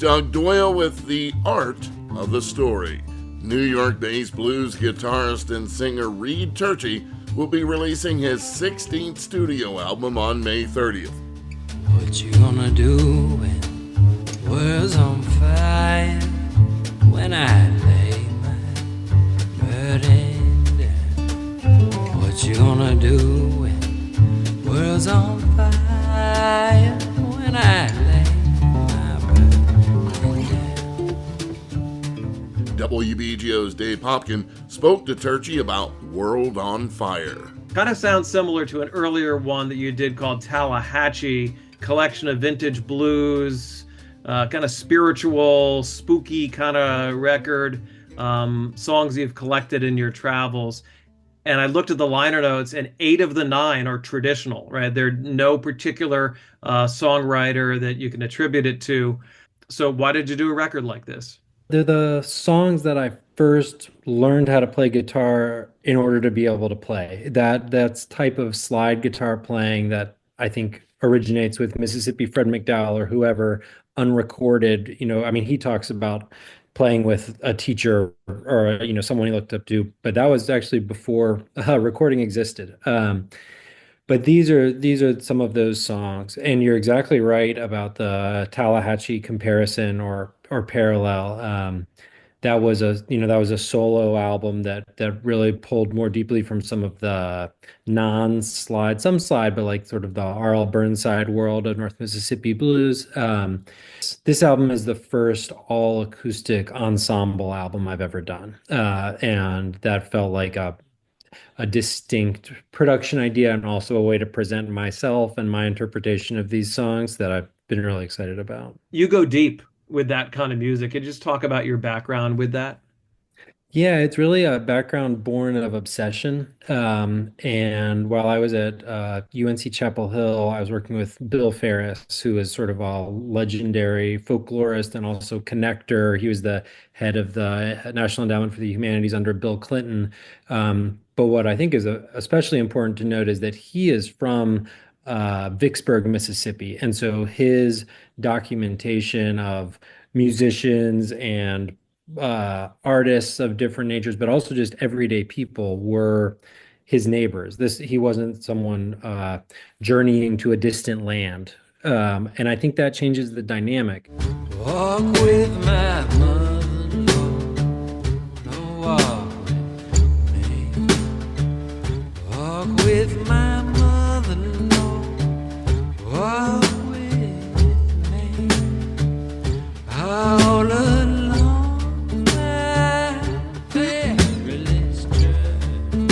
Doug Doyle with The Art of the Story. New York-based blues guitarist and singer Reed Turchi will be releasing his 16th studio album on May 30th. What you gonna do when the world's on fire? When I lay my burden down. What you gonna do when the world's on fire? When I lay my burden down. WBGO's Dave Popkin spoke to Turchi about World on Fire. Kind of sounds similar to an earlier one that you did called Tallahatchie, collection of vintage blues, kind of spiritual, spooky kind of record, songs you've collected in your travels. And I looked at the liner notes, and 8 of the 9 are traditional, right? There's no particular songwriter that you can attribute it to. So why did you do a record like this? They're the songs that I first learned how to play guitar in order to be able to play. That's type of slide guitar playing that I think originates with Mississippi Fred McDowell or whoever, unrecorded. I mean, he talks about playing with a teacher or someone he looked up to, but that was actually before recording existed. But these are some of those songs, and you're exactly right about the Tallahatchie comparison or parallel. That was a solo album that really pulled more deeply from some of the non-slide, some slide, but like sort of the R.L. Burnside world of North Mississippi blues. This album is the first all acoustic ensemble album I've ever done, and that felt like a distinct production idea and also a way to present myself and my interpretation of these songs that I've been really excited about. You go deep with that kind of music. Could you just talk about your background with that? Yeah, it's really a background born of obsession. And while I was at UNC Chapel Hill, I was working with Bill Ferris, who is sort of a legendary folklorist and also connector. He was the head of the National Endowment for the Humanities under Bill Clinton. But what I think is especially important to note is that he is from Vicksburg, Mississippi. And so his documentation of musicians and artists of different natures, but also just everyday people, were his neighbors. He wasn't someone journeying to a distant land. And I think that changes the dynamic. Walk with my mother, no walk with me. Walk with my mother, no walk with me. All along my perilous journey.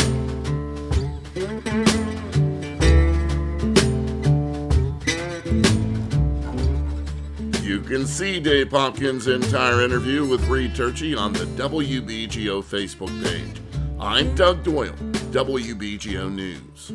You can see Dave Popkin's entire interview with Reed Turchi on the WBGO Facebook page. I'm Doug Doyle, WBGO News.